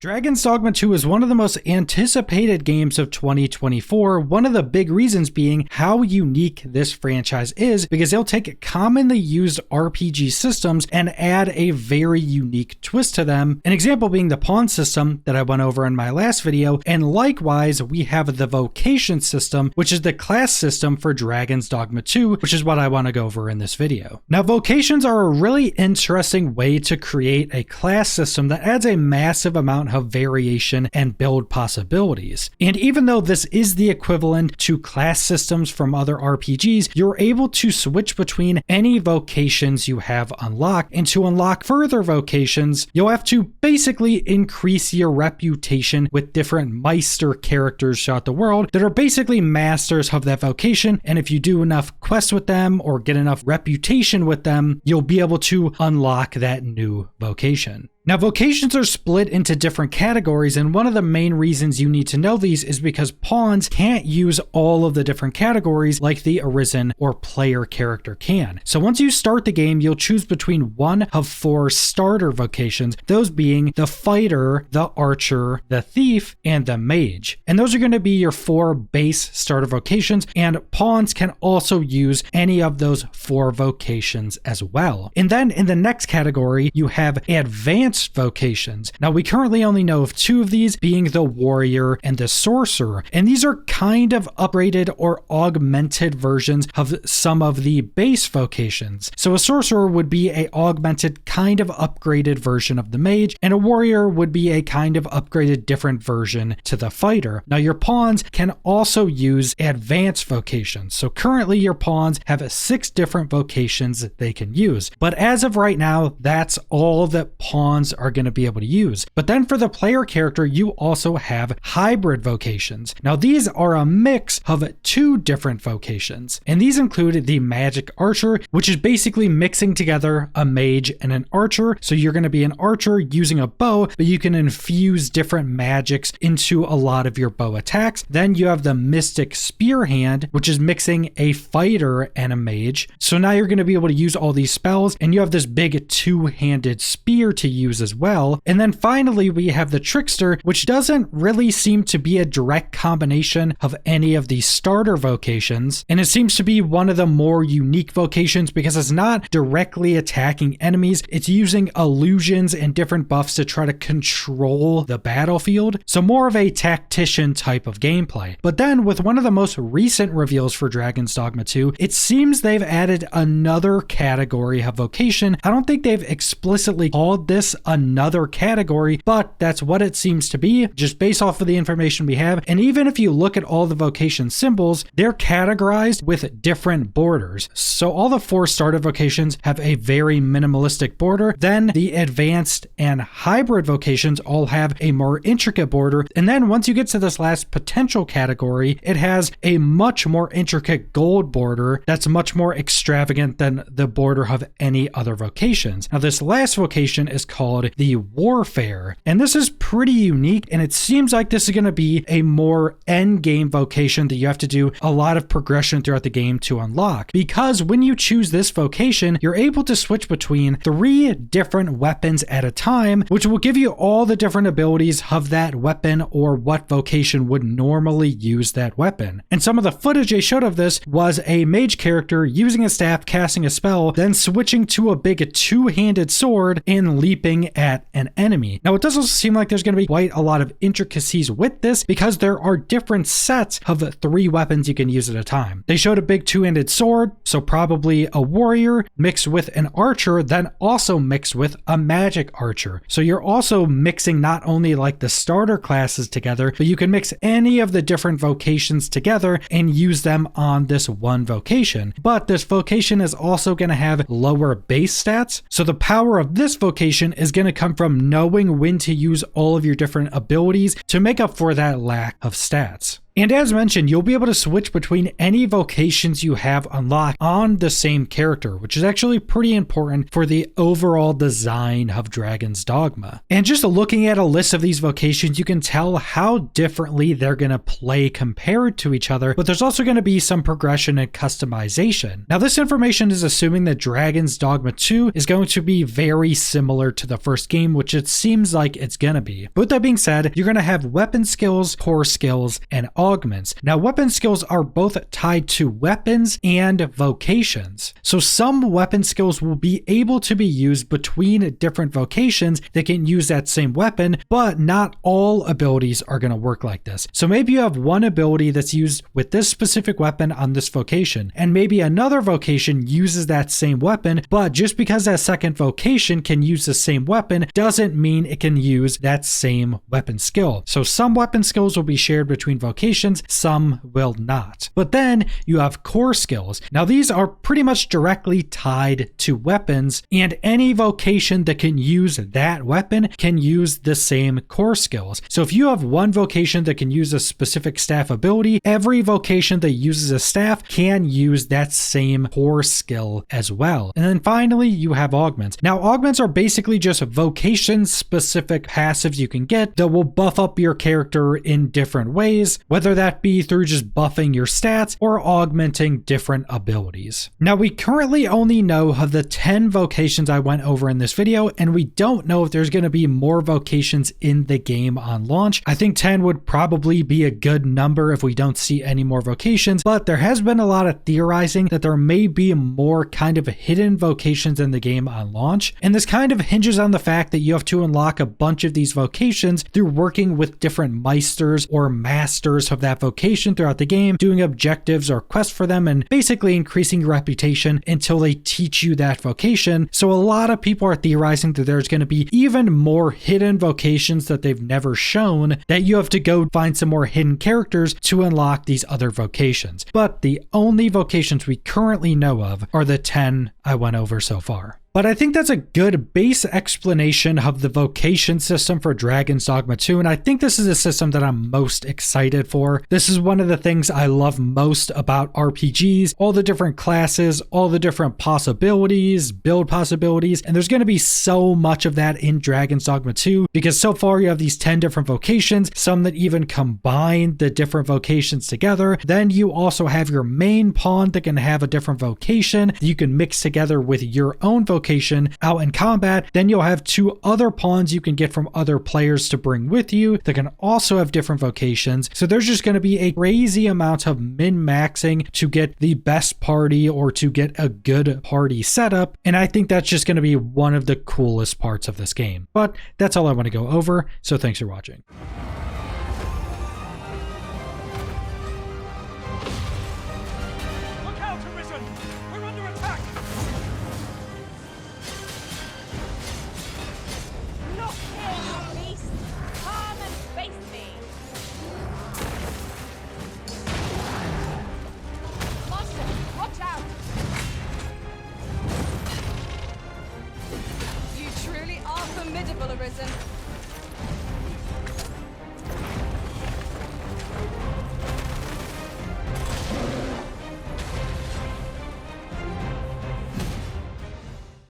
Dragon's Dogma 2 is one of the most anticipated games of 2024, one of the big reasons being how unique this franchise is, because they'll take commonly used RPG systems and add a very unique twist to them, an example being the pawn system that I went over in my last video, and likewise we have the Vocation system, which is the class system for Dragon's Dogma 2, which is what I want to go over in this video. Now, Vocations are a really interesting way to create a class system that adds a massive amount of variation and build possibilities. And even though this is the equivalent to class systems from other RPGs, you're able to switch between any vocations you have unlocked, and to unlock further vocations, you'll have to basically increase your reputation with different Meister characters throughout the world that are basically masters of that vocation, and if you do enough quests with them or get enough reputation with them, you'll be able to unlock that new vocation. Now, vocations are split into different categories, and one of the main reasons you need to know these is because pawns can't use all of the different categories like the Arisen or player character can. So once you start the game, you'll choose between one of 4 starter vocations, those being the fighter, the archer, the thief, and the mage. And those are going to be your 4 base starter vocations, and pawns can also use any of those 4 vocations as well. And then in the next category, you have advanced vocations. Now, we currently only know of 2 of these, being the warrior and the sorcerer, and these are kind of upgraded or augmented versions of some of the base vocations. So a sorcerer would be a augmented, kind of upgraded version of the mage, and a warrior would be a kind of upgraded different version to the fighter. Now, your pawns can also use advanced vocations. So currently your pawns have 6 different vocations that they can use, but as of right now, that's all that pawns are going to be able to use. But then for the player character, you also have hybrid vocations. Now, these are a mix of 2 different vocations, and these include the magic archer, which is basically mixing together a mage and an archer. So you're going to be an archer using a bow, but you can infuse different magics into a lot of your bow attacks. Then you have the mystic spear hand, which is mixing a fighter and a mage. So now you're going to be able to use all these spells, and you have this big 2-handed spear to use as well. And then finally, we have the trickster, which doesn't really seem to be a direct combination of any of the starter vocations, and it seems to be one of the more unique vocations because it's not directly attacking enemies, it's using illusions and different buffs to try to control the battlefield, so more of a tactician type of gameplay. But then with one of the most recent reveals for Dragon's Dogma 2, it seems they've added another category of vocation. I don't think they've explicitly called this another category, but that's what it seems to be, just based off of the information we have. And even if you look at all the vocation symbols, they're categorized with different borders. So all the 4 starter vocations have a very minimalistic border. Then the advanced and hybrid vocations all have a more intricate border. And then once you get to this last potential category, it has a much more intricate gold border that's much more extravagant than the border of any other vocations. Now, this last vocation is called the warfare, and this is pretty unique, and it seems like this is going to be a more end game vocation that you have to do a lot of progression throughout the game to unlock, because when you choose this vocation, you're able to switch between 3 different weapons at a time, which will give you all the different abilities of that weapon or what vocation would normally use that weapon. And some of the footage they showed of this was a mage character using a staff, casting a spell, then switching to a big 2-handed sword and leaping at an enemy. Now, it does also seem like there's going to be quite a lot of intricacies with this because there are different sets of 3 weapons you can use at a time. They showed a big 2-handed sword, so probably a warrior mixed with an archer, then also mixed with a magic archer. So you're also mixing not only like the starter classes together, but you can mix any of the different vocations together and use them on this one vocation. But this vocation is also going to have lower base stats, so the power of this vocation is going to come from knowing when to use all of your different abilities to make up for that lack of stats. And as mentioned, you'll be able to switch between any vocations you have unlocked on the same character, which is actually pretty important for the overall design of Dragon's Dogma. And just looking at a list of these vocations, you can tell how differently they're going to play compared to each other, but there's also going to be some progression and customization. Now, this information is assuming that Dragon's Dogma 2 is going to be very similar to the first game, which it seems like it's going to be. But with that being said, you're going to have weapon skills, core skills, and augments. Now, weapon skills are both tied to weapons and vocations. So some weapon skills will be able to be used between different vocations that can use that same weapon, but not all abilities are going to work like this. So maybe you have one ability that's used with this specific weapon on this vocation, and maybe another vocation uses that same weapon, but just because that second vocation can use the same weapon doesn't mean it can use that same weapon skill. So some weapon skills will be shared between vocations, some will not. But then you have core skills. Now these are pretty much directly tied to weapons, and any vocation that can use that weapon can use the same core skills. So if you have one vocation that can use a specific staff ability, every vocation that uses a staff can use that same core skill as well. And then finally, you have augments. Now augments are basically just vocation specific passives you can get that will buff up your character in different ways, whether that be through just buffing your stats or augmenting different abilities. Now we currently only know of the 10 vocations I went over in this video, and we don't know if there's going to be more vocations in the game on launch. I think 10 would probably be a good number if we don't see any more vocations, but there has been a lot of theorizing that there may be more kind of hidden vocations in the game on launch, and this kind of hinges on the fact that you have to unlock a bunch of these vocations through working with different meisters or masters of that vocation throughout the game, doing objectives or quests for them, and basically increasing your reputation until they teach you that vocation. So a lot of people are theorizing that there's going to be even more hidden vocations that they've never shown, that you have to go find some more hidden characters to unlock these other vocations. But the only vocations we currently know of are the 10 I went over so far. But I think that's a good base explanation of the vocation system for Dragon's Dogma 2, and I think this is a system that I'm most excited for. This is one of the things I love most about RPGs, all the different classes, all the different possibilities, build possibilities, and there's going to be so much of that in Dragon's Dogma 2, because so far you have these 10 different vocations, some that even combine the different vocations together. Then you also have your main pawn that can have a different vocation that you can mix together with your own vocation out in combat. Then you'll have 2 other pawns you can get from other players to bring with you that can also have different vocations. So there's just going to be a crazy amount of min-maxing to get the best party or to get a good party setup. And I think that's just going to be one of the coolest parts of this game. But that's all I want to go over. So thanks for watching. Formidable, Arisen.